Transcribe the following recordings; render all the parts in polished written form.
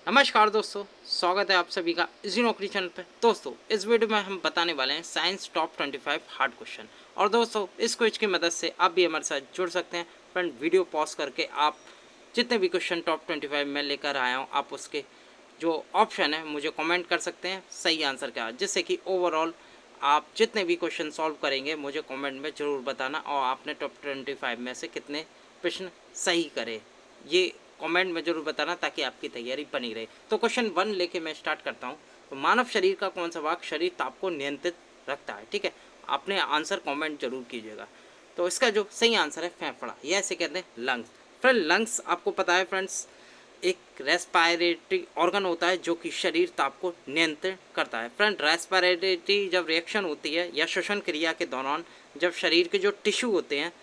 नमस्कार दोस्तों, स्वागत है आप सभी का इसी नौकरी चैनल पे। दोस्तों, इस वीडियो में हम बताने वाले हैं साइंस टॉप 25 हार्ड क्वेश्चन। और दोस्तों, इस क्विज की मदद से आप भी हमारे साथ जुड़ सकते हैं। फ्रेंड, वीडियो पॉज करके आप जितने भी क्वेश्चन टॉप 25 में लेकर आया हूँ, आप उसके जो ऑप्शन है मुझे कमेंट कर सकते हैं सही आंसर क्या है, जिससे कि ओवरऑल आप जितने भी क्वेश्चन सॉल्व करेंगे मुझे कमेंट में ज़रूर बताना और आपने टॉप 25 में से कितने प्रश्न सही करे, ये कमेंट में ज़रूर बताना ताकि आपकी तैयारी बनी रहे। तो क्वेश्चन 1 लेके मैं स्टार्ट करता हूँ। तो मानव शरीर का कौन सा भाग शरीर ताप को नियंत्रित रखता है? ठीक है, आपने आंसर कमेंट जरूर कीजिएगा। तो इसका जो सही आंसर है फेफड़ा, यह ऐसे कहते हैं लंग्स। फ्रेंड, लंग्स आपको पता है फ्रेंड्स, एक रेस्पायरेटरी ऑर्गन होता है जो कि शरीर ताप को नियंत्रित करता है। फ्रेंड, रेस्पायरेटरी जब रिएक्शन होती है या श्वसन क्रिया के दौरान जब शरीर के जो टिश्यू होते हैं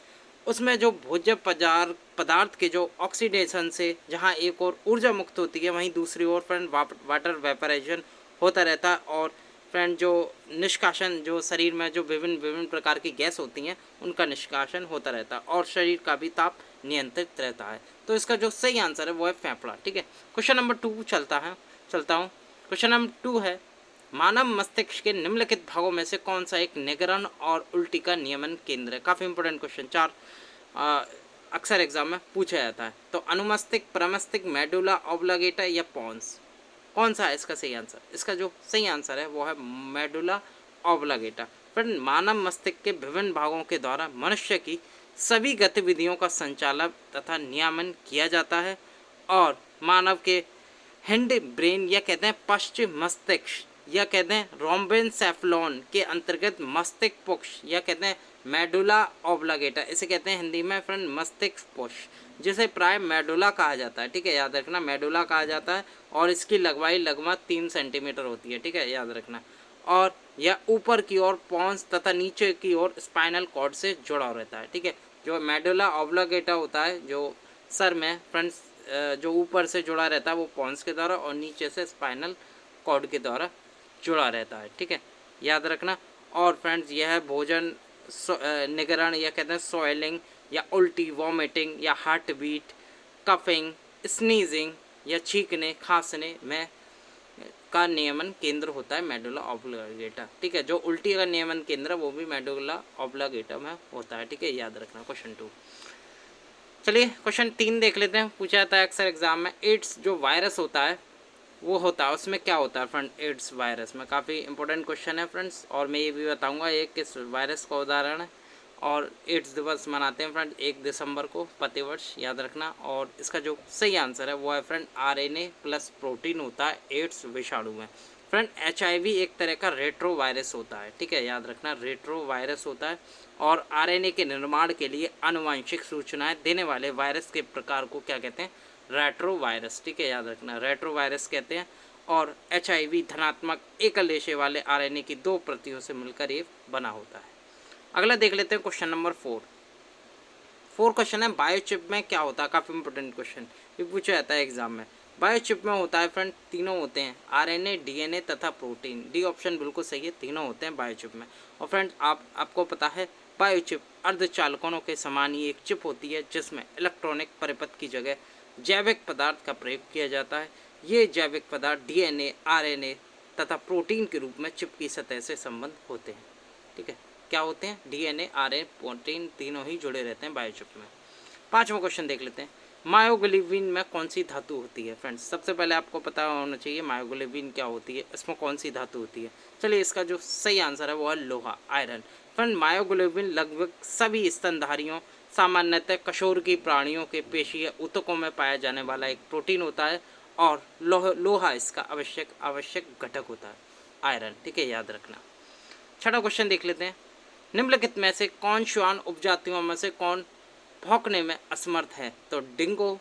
उसमें जो भोज्य पदार्थ के जो ऑक्सीडेशन से जहाँ एक और ऊर्जा मुक्त होती है, वहीं दूसरी ओर फ्रेंड वाटर वेपराइजेशन होता रहता है। और फ्रेंड, जो निष्कासन जो शरीर में जो विभिन्न विभिन्न प्रकार की गैस होती हैं उनका निष्कासन होता रहता है और शरीर का भी ताप नियंत्रित रहता है। तो इसका जो सही आंसर है वो है फेफड़ा। ठीक है, क्वेश्चन नंबर 2 चलता हूँ। क्वेश्चन नंबर 2 है, मानव मस्तिष्क के निम्नलिखित भागों में से कौन सा एक निगरण और उल्टी का नियमन केंद्र है? काफ़ी इंपॉर्टेंट क्वेश्चन, चार अक्सर एग्जाम में पूछा जाता है। तो अनुमस्तिष्क, प्रमस्तिष्क, मेडुला ऑब्लांगेटा या पॉन्स, कौन सा है इसका सही आंसर? इसका जो सही आंसर है वो है मेडुला ऑब्लांगेटा। फ्रेंड, मानव मस्तिष्क के विभिन्न भागों के द्वारा मनुष्य की सभी गतिविधियों का संचालन तथा नियमन किया जाता है और मानव के हिंड ब्रेन या कहते हैं पश्चिम मस्तिष्क या कहते हैं रोम्बेनसेफलोन के अंतर्गत मस्तिष्क पुक्ष या कहते हैं मेडुला ऑब्लांगेटा, इसे कहते हैं हिंदी में फ्रेंड मस्तिष्क पुक्ष, जिसे प्राय मेडुला कहा जाता है। ठीक है, याद रखना, मेडुला कहा जाता है और इसकी लंबाई लगभग 3 सेंटीमीटर होती है। ठीक है, याद रखना। और यह ऊपर की ओर पॉन्स तथा नीचे की ओर स्पाइनल कॉर्ड से जुड़ा रहता है। ठीक है, जो मेडुला ऑब्लांगेटा होता है जो सर में फ्रेंड्स जो ऊपर से जुड़ा रहता है वो पॉन्स के द्वारा और नीचे से स्पाइनल कॉर्ड के द्वारा जुड़ा रहता है। ठीक है, याद रखना। और फ्रेंड्स, यह भोजन निगरण या कहते हैं सॉइलिंग या उल्टी, वॉमिटिंग या हार्ट बीट, कफिंग, स्नीजिंग या छींकने खांसने में का नियमन केंद्र होता है मेडुला ऑब्लांगेटा। ठीक है, जो उल्टी का नियमन केंद्र है वो भी मेडुला ऑब्लांगेटा में होता है। ठीक है, याद रखना। क्वेश्चन 2, चलिए क्वेश्चन 3 देख लेते हैं। पूछा जाता है अक्सर एग्जाम में, एड्स जो वायरस होता है वो होता है, उसमें क्या होता है फ्रेंड? एड्स वायरस में काफ़ी इंपॉर्टेंट क्वेश्चन है फ्रेंड्स, और मैं ये भी बताऊंगा ये किस वायरस का उदाहरण है। और एड्स दिवस मनाते हैं फ्रेंड 1 दिसंबर को प्रतिवर्ष, याद रखना। और इसका जो सही आंसर है वो है फ्रेंड आरएनए प्लस प्रोटीन होता है एड्स विषाणु में। फ्रेंड, एचआईवी एक तरह का रेट्रो वायरस होता है। ठीक है, याद रखना, रेट्रो वायरस होता है और आरएनए के निर्माण के लिए आनुवंशिक सूचनाएं देने वाले वायरस के प्रकार को क्या कहते हैं? Retro virus. ठीक है, याद रखना, रेट्रो वायरस कहते हैं। और एचआईवी धनात्मक एकल रेशे वाले आरएनए की 2 प्रतियों से मिलकर ये बना होता है। अगला देख लेते हैं क्वेश्चन नंबर 4। क्वेश्चन है, बायोचिप में क्या होता है? काफ़ी इंपॉर्टेंट क्वेश्चन, ये पूछा जाता है एग्जाम में। बायोचिप में होता है फ्रेंड, तीनों होते हैं, आरएनए, डीएनए तथा प्रोटीन। डी ऑप्शन बिल्कुल सही है, तीनों होते हैं बायोचिप में। और फ्रेंड, आपको पता है बायोचिप अर्धचालकों के समान ही एक चिप होती है जिसमें इलेक्ट्रॉनिक परिपथ की जगह जैविक पदार्थ का प्रयोग किया जाता है। ये जैविक पदार्थ डीएनए, आरएनए तथा प्रोटीन के रूप में चिप की सतह से संबंध होते हैं। ठीक है, क्या होते हैं? डीएनए, आरएनए, प्रोटीन तीनों ही जुड़े रहते हैं बायोचिप में। 5वां क्वेश्चन देख लेते हैं, मायोग्लोबिन में कौन सी धातु होती है? फ्रेंड्स, सबसे पहले आपको पता होना चाहिए मायोग्लोबिन क्या होती है, इसमें कौन सी धातु होती है। चलिए, इसका जो सही आंसर है वो है लोहा, आयरन। फ्रेंड, मायोग्लोबिन लगभग सभी स्तनधारियों, सामान्यतः कशोरकी प्राणियों के पेशीय ऊतकों में पाया जाने वाला एक प्रोटीन होता है और लोहा इसका आवश्यक घटक होता है, आयरन। ठीक है, याद रखना। 6वां क्वेश्चन देख लेते हैं, निम्नलिखित में से कौन श्वान उपजातियों में से कौन भौंकने में असमर्थ है? तो डिंगो,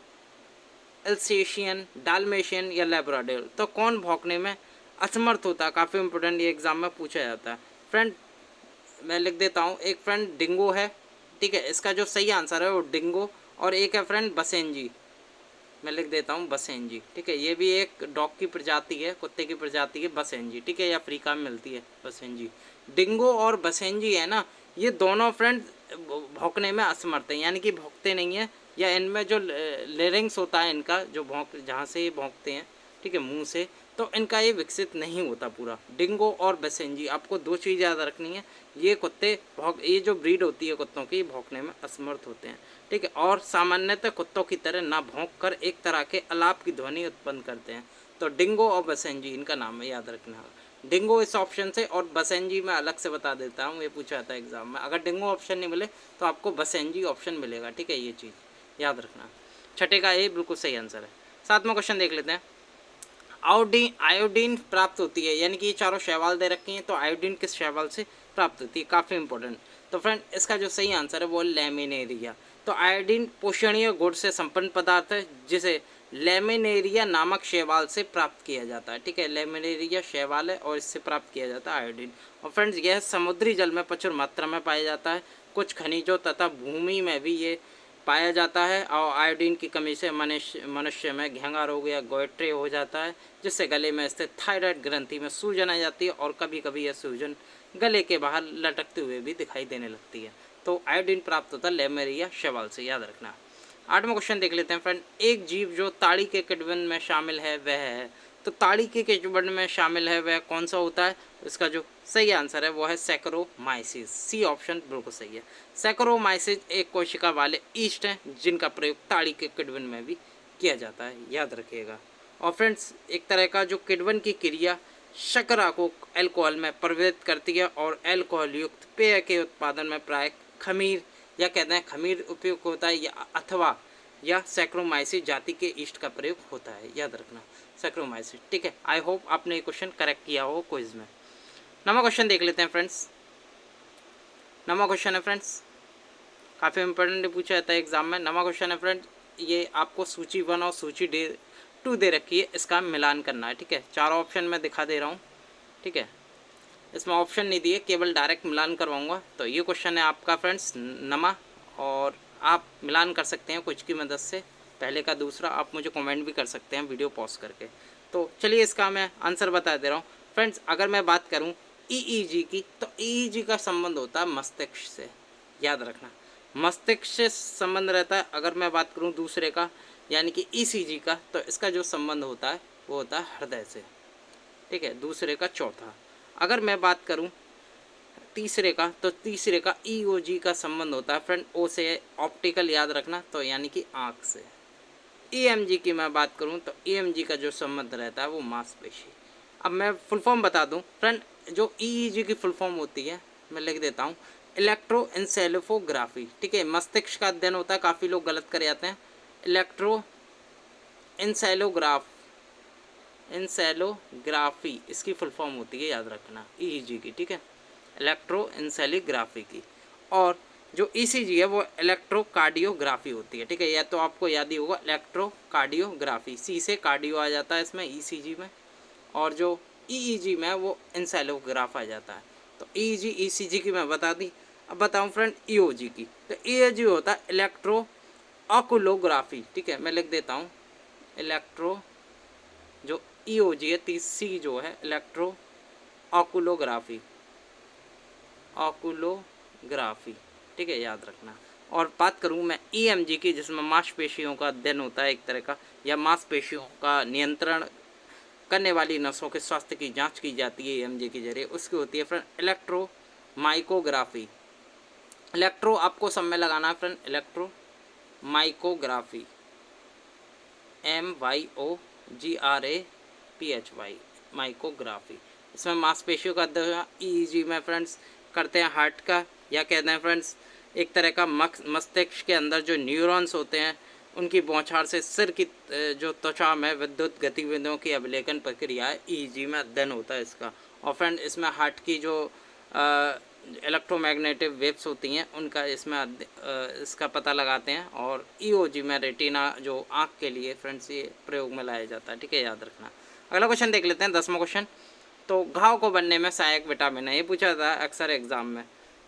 एल्सेशियन, डाल्मेशियन या लेब्राडोर, तो कौन भौंकने में असमर्थ होता है? काफ़ी इंपॉर्टेंट, ये एग्जाम में पूछा जाता है। फ्रेंड, मैं लिख देता हूँ, एक फ्रेंड डिंगो है। ठीक है, इसका जो सही आंसर है वो डिंगो, और एक है फ्रेंड बसेंजी, मैं लिख देता हूँ बसेंजी। ठीक है, ये भी एक डॉग की प्रजाति है, कुत्ते की प्रजाति है बसेंजी। ठीक है, ये अफ्रीका में मिलती है बसेंजी। डिंगो और बसेंजी है ना, ये दोनों फ्रेंड भौंकने में असमर्थ हैं, यानी कि भौंकते नहीं हैं, या इनमें जो लेरिंग्स होता है इनका जो जहाँ से ये भौंकते हैं ठीक है, मुंह से, तो इनका ये विकसित नहीं होता पूरा। डिंगो और बेसेंजी, आपको दो चीज़ याद रखनी है, ये कुत्ते ये जो ब्रीड होती है कुत्तों की, भौंकने में असमर्थ होते हैं, ठीक है, और सामान्यतः कुत्तों की तरह ना भौंक कर एक तरह के अलाप की ध्वनि उत्पन्न करते हैं। तो डिंगो और बेसेंजी इनका नाम है, याद रखना। डिंगो इस ऑप्शन से, और बसेंजी मैं अलग से बता देता हूँ, ये पूछा था एग्जाम में। अगर डिंगो ऑप्शन नहीं मिले तो आपको बसेंजी ऑप्शन मिलेगा, ठीक है, ये चीज़ याद रखना। छठे का ए बिल्कुल सही आंसर है। सातवां क्वेश्चन देख लेते हैं। आयोडीन प्राप्त होती है, यानी कि ये चारों शैवाल दे रखी हैं, तो आयोडीन किस शैवाल से प्राप्त होती है, काफ़ी इंपॉर्टेंट। तो फ्रेंड इसका जो सही आंसर है वो लेमिनेरिया। तो आयोडीन पोषणीय गुण से संपन्न पदार्थ है, जिसे लेमिनेरिया नामक शैवाल से प्राप्त किया जाता है, ठीक है, लेमिनेरिया शैवाल है और इससे प्राप्त किया जाता है आयोडीन। और फ्रेंड्स यह समुद्री जल में प्रचुर मात्रा में पाया जाता है, कुछ खनिजों तथा भूमि में भी ये पाया जाता है, और आयोडीन की कमी से मनुष्य में घेंगा रोग या गोइट्रे हो जाता है, जिससे गले में स्थित थायराइड ग्रंथि में सूजन आ जाती है, और कभी कभी यह सूजन गले के बाहर लटकते हुए भी दिखाई देने लगती है। तो आयोडीन प्राप्त होता है लेमेरिया शैवाल से, याद रखना। आठवां क्वेश्चन देख लेते हैं फ्रेंड। एक जीव जो ताड़ी के किण्वन में शामिल है वह है, तो ताड़ी के किण्वन में शामिल है वह कौन सा होता है, इसका जो सही आंसर है वो है सैकरोमाइसिस, सी ऑप्शन बिल्कुल सही है। सैकरोमाइसिस एक कोशिका वाले ईस्ट हैं, जिनका प्रयोग ताड़ी के किण्वन में भी किया जाता है, याद रखिएगा। और फ्रेंड्स एक तरह का जो किण्वन की क्रिया शर्करा को अल्कोहल में परिवर्तित करती है, और अल्कोहल युक्त पेय के उत्पादन में प्राय खमीर या कहते हैं खमीर उपयोग होता है, या सैक्रोमाइसिस जाति के ईस्ट का प्रयोग होता है, याद रखना सैक्रोमाइसिस, ठीक है। आई होप आपने ये क्वेश्चन करेक्ट किया हो क्विज में। नवा क्वेश्चन देख लेते हैं फ्रेंड्स। नवा क्वेश्चन है फ्रेंड्स, काफ़ी इंपॉर्टेंट पूछा जाता है एग्जाम में। नवा क्वेश्चन है फ्रेंड, ये आपको सूची 1 और सूची 2 दे रखी है, इसका मिलान करना है, ठीक है। चारों ऑप्शन मैं दिखा दे रहा हूँ, ठीक है, इसमें ऑप्शन नहीं दिए, केवल डायरेक्ट मिलान करवाऊंगा। तो ये क्वेश्चन है आपका फ्रेंड्स नमा, और आप मिलान कर सकते हैं कुछ की मदद से, पहले का दूसरा, आप मुझे कमेंट भी कर सकते हैं वीडियो पॉज करके। तो चलिए इसका मैं आंसर बता दे रहा हूँ फ्रेंड्स। अगर मैं बात करूँ ईईजी की, तो ईईजी का संबंध होता है मस्तिष्क से, याद रखना, मस्तिष्क से संबंध रहता है। अगर मैं बात करूँ दूसरे का यानी कि ईसीजी का, तो इसका जो संबंध होता है वो होता है हृदय से, ठीक है, दूसरे का चौथा। अगर मैं बात करूं तीसरे का, तो तीसरे का ईओजी का संबंध होता है फ्रेंड ओ से ऑप्टिकल, याद रखना, तो यानी कि आँख से। ईएमजी की मैं बात करूं, तो ईएमजी का जो संबंध रहता है वो मांसपेशी। अब मैं फुल फॉर्म बता दूं फ्रेंड, जो ईईजी की फुल फॉर्म होती है मैं लिख देता हूं, इलेक्ट्रोएन्सेफलोग्राफी, ठीक है, मस्तिष्क का अध्ययन होता है, काफ़ी लोग गलत कर जाते हैं। इंसेलोग्राफी इसकी फुल फॉर्म होती है, याद रखना, ईईजी की, ठीक है, इलेक्ट्रोएन्सेलोग्राफी की। और जो ईसीजी है वो इलेक्ट्रोकार्डियोग्राफी होती है, ठीक है, या तो आपको याद ही होगा इलेक्ट्रोकार्डियोग्राफी, सी से कार्डियो आ जाता है इसमें ईसीजी में, और जो ईईजी में वो इंसेलोग्राफ आ जाता है। तो ईईजी ईसीजी की मैं बता दी। अब बताऊं फ्रेंड ईओजी की, तो ईओजी होता है इलेक्ट्रो ऑकुलोग्राफी, ठीक है, मैं लिख देता हूँ, इलेक्ट्रो जो ईओजी है तीसरी जो है इलेक्ट्रो ऑकुलोग्राफी, ऑकुलोग्राफी, ठीक है, याद रखना। और बात करूं मैं ईएमजी की, जिसमें मांसपेशियों का अध्ययन होता है एक तरह का, या मांसपेशियों का नियंत्रण करने वाली नसों के स्वास्थ्य की जांच की जाती है ईएमजी के जरिए, उसकी होती है फ्रेंड इलेक्ट्रो माइकोग्राफी। इलेक्ट्रो आपको सब में लगाना है फ्रेंड, इलेक्ट्रो माइकोग्राफी, MYOGRAPHY, माइकोग्राफी। इसमें मांसपेशियों का अध्ययन ईईजी में फ्रेंड्स करते हैं हार्ट का, या कहते हैं फ्रेंड्स एक तरह का मस्तिष्क के अंदर जो न्यूरॉन्स होते हैं उनकी बौछार से सिर की जो त्वचा में विद्युत गतिविधियों की अभिलेखन प्रक्रिया है, ईईजी में अध्ययन होता है इसका। और फ्रेंड इसमें हार्ट की जो इलेक्ट्रोमैग्नेटिक वेव्स होती हैं उनका इसमें इसका पता लगाते हैं, और ईओजी में रेटिना जो आँख के लिए फ्रेंड्स ये प्रयोग में लाया जाता है, ठीक है, याद रखना। अगला क्वेश्चन देख लेते हैं, 10वां क्वेश्चन। तो घाव को भरने में सहायक विटामिन है, ये पूछा जाता है अक्सर एग्जाम में।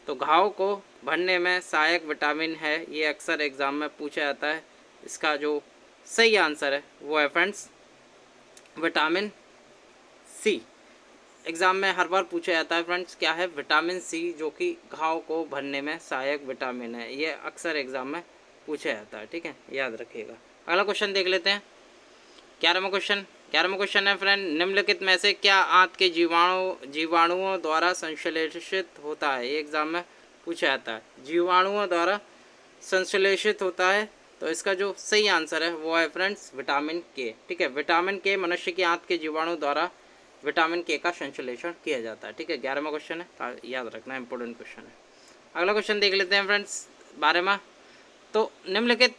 तो घाव को भरने में सहायक विटामिन है, ये अक्सर एग्जाम में पूछा जाता है। इसका जो सही आंसर है वो है फ्रेंड्स विटामिन सी। एग्ज़ाम में हर बार पूछा जाता है फ्रेंड्स क्या है, विटामिन सी, जो कि घाव को भरने में सहायक विटामिन है, ये अक्सर एग्ज़ाम में पूछा जाता है, ठीक है, याद रखिएगा। अगला क्वेश्चन देख लेते हैं, 11वां क्वेश्चन। 11वां क्वेश्चन है फ्रेंड, निम्नलिखित में से क्या आंत के जीवाणुओं द्वारा संश्लेषित होता है? ये एग्जाम में पूछा जाता है, जीवाणुओं द्वारा संश्लेषित होता है। तो इसका जो सही आंसर है वो है फ्रेंड्स विटामिन के। ठीक है, विटामिन के मनुष्य की आंत के जीवाणु द्वारा विटामिन के का संश्लेषण किया जाता है। ठीक है, 11वां क्वेश्चन है, याद रखना, इंपॉर्टेंट क्वेश्चन है। अगला क्वेश्चन देख लेते हैं फ्रेंड्स 12वां। तो निम्नलिखित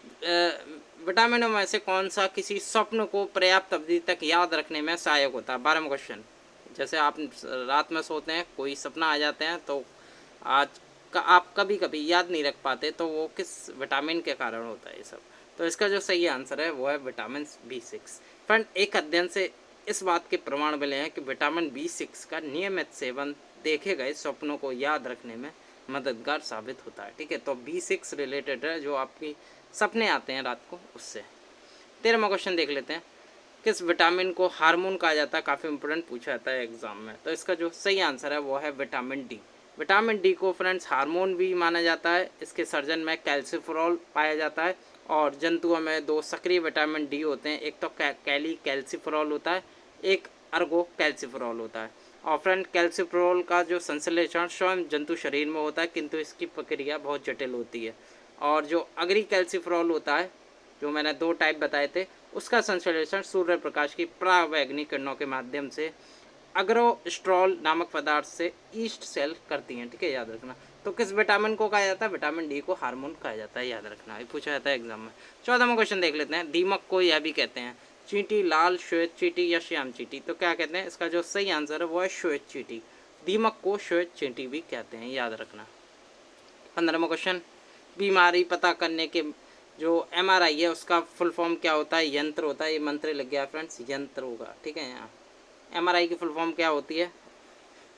विटामिनों में से कौन सा किसी स्वप्न को पर्याप्त अवधि तक याद रखने में सहायक होता है? 12वां क्वेश्चन, जैसे आप रात में सोते हैं, कोई सपना आ जाते हैं, तो आज का आप कभी कभी याद नहीं रख पाते, तो वो किस विटामिन के कारण होता है ये सब? तो इसका जो सही आंसर है वो है विटामिन B6। फ्रेंड, एक अध्ययन से इस बात के प्रमाण मिले हैं कि विटामिन B6 का नियमित सेवन देखे गए स्वप्नों को याद रखने में मददगार साबित होता है। ठीक है, तो B6 रिलेटेड है, जो आपकी सपने आते हैं रात को, उससे। 13वां क्वेश्चन देख लेते हैं, किस विटामिन को हार्मोन कहा जाता है? काफ़ी इंपॉर्टेंट पूछा जाता है एग्जाम में। तो इसका जो सही आंसर है वो है विटामिन डी। विटामिन डी को फ्रेंड्स हार्मोन भी माना जाता है। इसके सर्जन में कैल्सिफेरॉल पाया जाता है, और जंतुओं में दो सक्रिय विटामिन डी होते हैं, एक तो कैल्सिफेरॉल होता है, एक अर्गो कैल्सिफेरॉल होता है। और फ्रेंड, कैल्सिफेरॉल का जो संश्लेषण स्वयं जंतु शरीर में होता है, किंतु इसकी प्रक्रिया बहुत जटिल होती है। और जो अग्री कैल्सिफेरॉल होता है, जो मैंने दो टाइप बताए थे, उसका संश्लेषण सूर्य प्रकाश की परावैंगनी किरणों के माध्यम से अग्रोस्ट्रॉल नामक पदार्थ से ईस्ट सेल करती हैं। ठीक है, याद रखना। तो किस विटामिन को कहा जाता है? विटामिन डी को हार्मोन कहा जाता है, याद रखना, ये पूछा जाता है एग्जाम में। 14वां क्वेश्चन देख लेते हैं, दीमक को यह भी कहते हैं चींटी, लाल श्वेत चींटी या श्याम चींटी? तो क्या कहते हैं? इसका जो सही आंसर है वो है श्वेत चींटी। दीमक को श्वेत चींटी भी कहते हैं, याद रखना। 15वां क्वेश्चन, बीमारी पता करने के जो MRI है उसका फुल फॉर्म क्या होता है? यंत्र होता है, ये मंत्र लग गया फ्रेंड्स, यंत्र होगा। ठीक है, यहाँ MRI की फुल फॉर्म क्या होती है?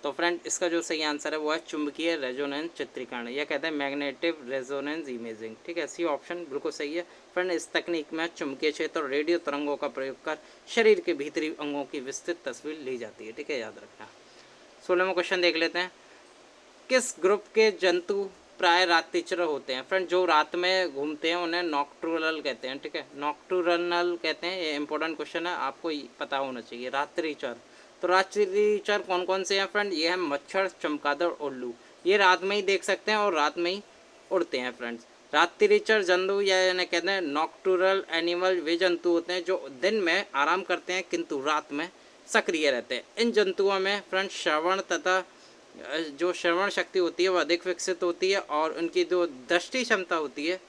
तो फ्रेंड, इसका जो सही आंसर है वो है चुंबकीय रेजोनेंस चित्रीकरण, यह कहते हैं मैग्नेटिक रेजोनेंस इमेजिंग। ठीक है, सी ऑप्शन बिल्कुल सही है। फ्रेंड, इस तकनीक में चुंबकीय क्षेत्र और रेडियो तरंगों का प्रयोग कर शरीर के भीतरी अंगों की विस्तृत तस्वीर ली जाती है। ठीक है, याद रखना। 16वां क्वेश्चन देख लेते हैं, किस ग्रुप के जंतु प्राय रात्रिचर होते हैं? फ्रेंड, जो रात में घूमते हैं उन्हें नॉक्टुरनल कहते हैं। ठीक है, नॉक्टुरनल कहते हैं, ये इंपॉर्टेंट क्वेश्चन है, आपको पता होना चाहिए। रात्रिचर, तो रात्रिचर कौन कौन से हैं फ्रेंड? ये है मच्छर, चमगादड़, उल्लू। ये रात में ही देख सकते हैं और रात में ही उड़ते हैं फ्रेंड्स। रात्रिचर जंतु या इन्हें कहते हैं नॉक्टुरल एनिमल, वे जंतु होते हैं जो दिन में आराम करते हैं किंतु रात में सक्रिय रहते हैं। इन जंतुओं में फ्रेंड श्रवण तथा जो श्रवण शक्ति होती है वो अधिक विकसित होती है, और उनकी जो दृष्टि क्षमता होती है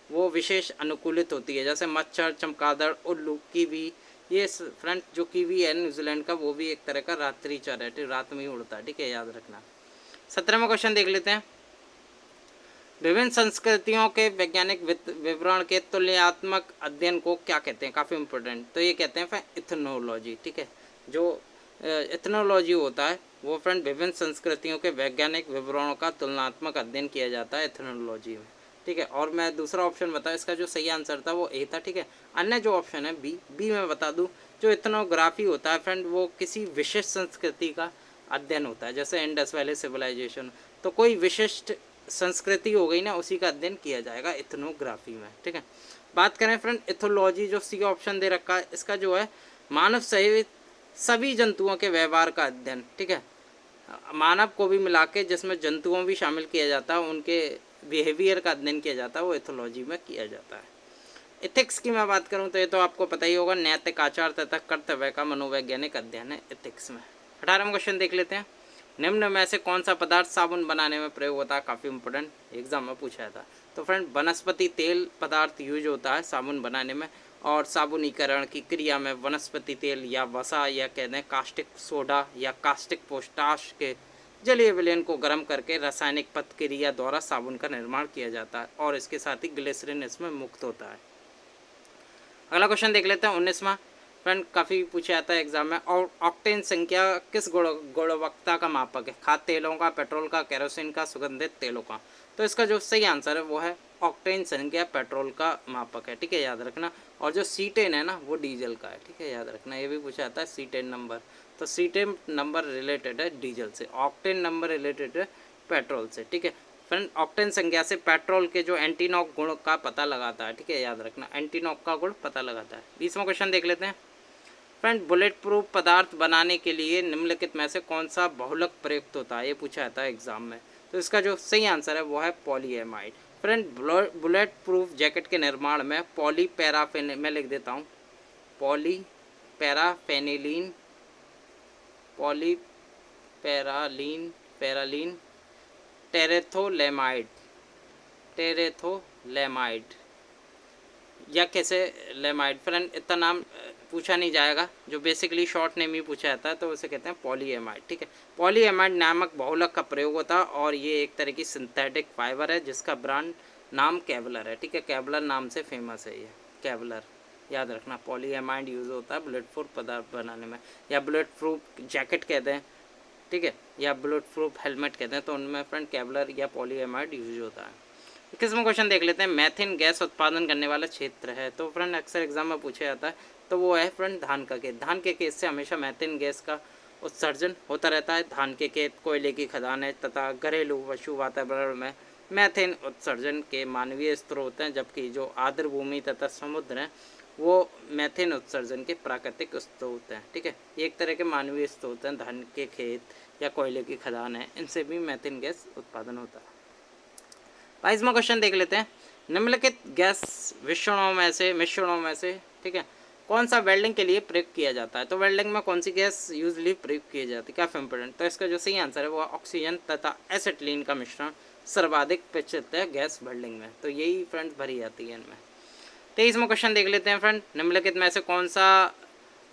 वो विशेष अनुकूलित होती है। जैसे मच्छर, चमगादड़, उल्लू, कीवी, ये फ्रेंड जो कीवी है न्यूजीलैंड का, वो भी एक तरह का रात्रिचर है, रात में ही उड़ता है। ठीक है, याद रखना। 17वां क्वेश्चन देख लेते हैं, विभिन्न संस्कृतियों के वैज्ञानिक विवरण के तुलनात्मक अध्ययन को क्या कहते हैं? काफ़ी इंपॉर्टेंट, तो ये कहते हैं इथनोलॉजी। ठीक है, जो इथनोलॉजी होता है वो फ्रेंड विभिन्न संस्कृतियों के वैज्ञानिक विवरणों का तुलनात्मक अध्ययन किया जाता है इथनोलॉजी में। ठीक है, और मैं दूसरा ऑप्शन बताऊँ, इसका जो सही आंसर था वो ए था। ठीक है, अन्य जो ऑप्शन है बी में बता दूँ, जो इथनोग्राफी होता है फ्रेंड वो किसी विशेष संस्कृति का अध्ययन होता है, जैसे इंडस वैली सिविलाइजेशन, तो कोई विशिष्ट संस्कृति हो गई ना, उसी का अध्ययन किया जाएगा इथनोग्राफी में। ठीक है, बात करें फ्रेंड इथोलॉजी, जो सी ऑप्शन दे रखा है, इसका जो है मानव सहित सभी जंतुओं के व्यवहार का अध्ययन। ठीक है, मानव को भी मिला के जिसमें जंतुओं भी शामिल किया जाता है, उनके बिहेवियर का अध्ययन किया जाता है, वो इथोलॉजी में किया जाता है। एथिक्स की मैं बात करूँ तो ये तो आपको पता ही होगा, नैतिक आचार तथा कर्तव्य का मनोवैज्ञानिक अध्ययन है एथिक्स में। 18वां क्वेश्चन देख लेते हैं, निम्न में से कौन सा पदार्थ साबुन बनाने में प्रयोग होता है? काफ़ी इंपॉर्टेंट, एग्जाम में पूछा था। तो फ्रेंड, वनस्पति तेल पदार्थ यूज होता है साबुन बनाने में, और साबुनीकरण की क्रिया में वनस्पति तेल या वसा या कहते हैं कास्टिक सोडा या कास्टिक पोटाश के जलीय विलयन को गर्म करके रासायनिक प्रतिक्रिया द्वारा साबुन का निर्माण किया जाता है, और इसके साथ ही ग्लिसरीन इसमें मुक्त होता है। अगला क्वेश्चन देख लेते हैं 19वां। फ्रेंड, काफ़ी पूछा जाता है एग्जाम में, और ऑक्टेन संख्या किस गुणवत्ता का मापक है? खाद्य तेलों का, पेट्रोल का, केरोसिन का, सुगंधित तेलों का? तो इसका जो सही आंसर है वो है ऑक्टेन संख्या पेट्रोल का मापक है। ठीक है, याद रखना। और जो C10 है ना, वो डीजल का है। ठीक है, याद रखना, ये भी पूछा जाता है C10 नंबर। तो C10 नंबर रिलेटेड है डीजल से, ऑक्टेन नंबर रिलेटेड है पेट्रोल से। ठीक है फ्रेंड, ऑक्टेन संख्या से पेट्रोल के जो एंटीनॉक गुण का पता लगाता है। ठीक है, याद रखना, एंटीनॉक का गुण पता लगाता है। 20वां क्वेश्चन देख लेते हैं, फ्रेंड बुलेट प्रूफ पदार्थ बनाने के लिए निम्नलिखित में से कौन सा बहुलक प्रयुक्त होता है, ये पूछा जाता है एग्जाम में। तो इसका जो सही आंसर है वो है polyamide. Friend bullet proof jacket के निर्माण में पॉलीपैराफिन, मैं लिख देता हूँ, पॉलीपैराफेनिलीन, पॉलीपैरालीन पैरालीन टेरेथोलेमाइड, टेरेथोलेमाइड या कैसे लेमाइड, फ्रेंड इतना नाम पूछा नहीं जाएगा, जो बेसिकली शॉर्ट नेम ही पूछा जाता है तो उसे कहते हैं पॉलीएमाइड। ठीक है, पॉलीएमाइड नामक बहुलक का प्रयोग होता है और ये एक तरह की सिंथेटिक फाइबर है जिसका ब्रांड नाम केवलर है। ठीक है, केवलर नाम से फेमस है ये, केवलर याद रखना। पॉलीएमाइड यूज़ होता है बुलेट प्रूफ पदार्थ बनाने में, या बुलेट प्रूफ जैकेट कहते हैं, ठीक है, या बुलेट प्रूफ हेलमेट कहते हैं, तो उनमें फ्रेंड केवलर या पॉलीएमाइड यूज होता है। किस्म क्वेश्चन देख लेते हैं, मैथिन गैस उत्पादन करने वाला क्षेत्र है, तो फ्रेंड अक्सर एग्जाम में पूछा जाता है, तो वो है फ्रेंड धान का खेत। धान के खेत से हमेशा मैथिन गैस का उत्सर्जन होता रहता है। धान के खेत, कोयले की खदानें तथा घरेलू पशु वातावरण में मैथिन उत्सर्जन के मानवीय स्रोत हैं, जबकि जो आर्द्र भूमि तथा समुद्र हैं वो मैथिन उत्सर्जन के प्राकृतिक स्रोत हैं। ठीक है, एक तरह के मानवीय स्रोत हैं, धान के खेत या कोयले की खदान है, इनसे भी मैथिन गैस उत्पादन होता है। 22वां क्वेश्चन देख लेते हैं, निम्नलिखित गैस मिश्रणों में से ठीक है कौन सा वेल्डिंग के लिए प्रयोग किया जाता है। तो वेल्डिंग में कौन सी गैस यूजली प्रयोग की जाती है, काफ़ी इंपॉर्टेंट। तो इसका जो सही आंसर है वो ऑक्सीजन तथा एसिटिलीन का मिश्रण सर्वाधिक प्रचलित है गैस वेल्डिंग में, तो यही फ्रेंड्स भरी जाती है इनमें। 23वां क्वेश्चन देख लेते हैं, फ्रेंड निम्नलिखित में से कौन सा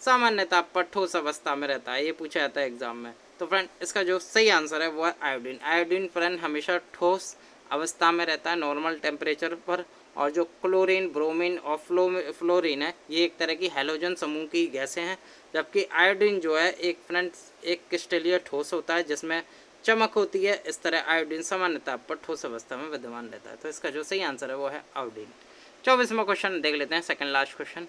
सामान्यतः पर ठोस अवस्था में रहता है, ये पूछा जाता है एग्जाम में। तो फ्रेंड इसका जो सही आंसर है वो है आयोडीन। आयोडीन फ्रेंड हमेशा ठोस अवस्था में रहता है नॉर्मल टेम्परेचर पर, और जो क्लोरीन, ब्रोमीन और फ्लोरीन है ये एक तरह की हैलोजन समूह की गैसें हैं, जबकि आयोडीन जो है एक फ्रेंड्स एक क्रिस्टलीय ठोस होता है जिसमें चमक होती है। इस तरह आयोडीन सामान्यतः पर ठोस अवस्था में विद्यमान रहता है, तो इसका जो सही आंसर है वो है आयोडीन। 24वां क्वेश्चन देख लेते हैं, सेकंड लास्ट क्वेश्चन,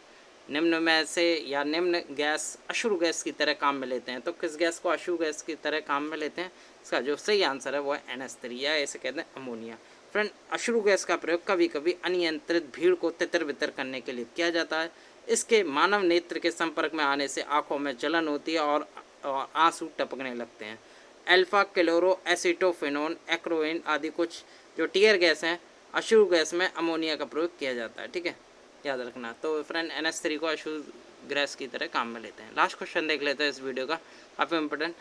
निम्न में से या निम्न गैस अश्रु गैस की तरह काम में लेते हैं, तो किस गैस को अश्रु गैस की तरह काम में लेते हैं, इसका जो सही आंसर है वो है NH3 या इसे कहते हैं अमोनिया। फ्रेंड अश्रु गैस का प्रयोग कभी कभी अनियंत्रित भीड़ को तितर बितर करने के लिए किया जाता है। इसके मानव नेत्र के संपर्क में आने से आंखों में जलन होती है और आंसू टपकने लगते हैं। अल्फा क्लोरो एसिटोफेनोन, एक्रोइन आदि कुछ जो टीयर गैस हैं, अश्रु गैस में अमोनिया का प्रयोग किया जाता है। ठीक है, याद रखना। तो फ्रेंड NH3 को अश्रु गैस की तरह काम में लेते हैं। लास्ट क्वेश्चन देख लेते हैं इस वीडियो का, काफ़ी इंपॉर्टेंट।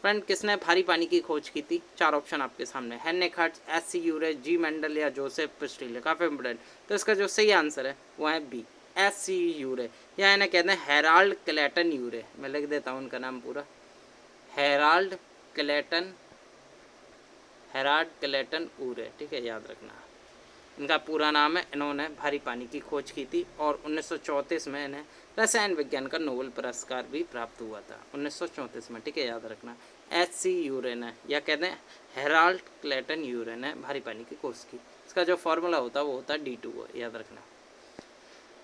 फ्रेंड किसने भारी पानी की खोज की थी, चार ऑप्शन आपके सामने, हेनरिक हर्ट्ज, SC यूरे, जी मेंडल या जोसेफ प्रिस्टले, काफ़ी इंपॉर्टेंट। तो इसका जो सही आंसर है वो है बी, SC यूरे, या इन्हें कहते हैं हेराल्ड क्लेटन यूरे। मैं लिख देता हूँ उनका नाम पूरा, हेराल्ड क्लेटन यूरे। ठीक है, याद रखना इनका पूरा नाम है। इन्होंने भारी पानी की खोज की थी और 1934 में इन्हें रसायन विज्ञान का नोबेल पुरस्कार भी प्राप्त हुआ था, 1934 में। ठीक है, याद रखना SC यूरे ने, या कहते हैं हेराल्ड क्लेटन यूरे ने भारी पानी की खोज की। इसका जो फॉर्मूला होता है वो होता है D2O, याद रखना।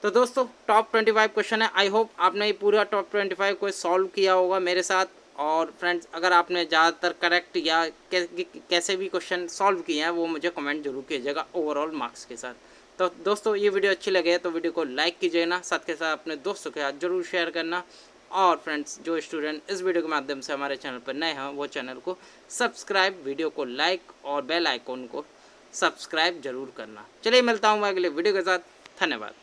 तो दोस्तों टॉप 25 क्वेश्चन है, आई होप आपने ये पूरा टॉप 25 को सॉल्व किया होगा मेरे साथ। और फ्रेंड्स अगर आपने ज़्यादातर करेक्ट या कैसे भी क्वेश्चन सॉल्व किए हैं वो मुझे कमेंट जरूर कीजिएगा ओवरऑल मार्क्स के साथ। तो दोस्तों ये वीडियो अच्छी लगे तो वीडियो को लाइक कीजिए ना, साथ के साथ अपने दोस्तों के साथ जरूर शेयर करना। और फ्रेंड्स जो स्टूडेंट इस वीडियो के माध्यम से हमारे चैनल पर नए हैं वो चैनल को सब्सक्राइब, वीडियो को लाइक और बेल आइकॉन को सब्सक्राइब जरूर करना। चलिए मिलता हूँ मैं अगले वीडियो के साथ, धन्यवाद।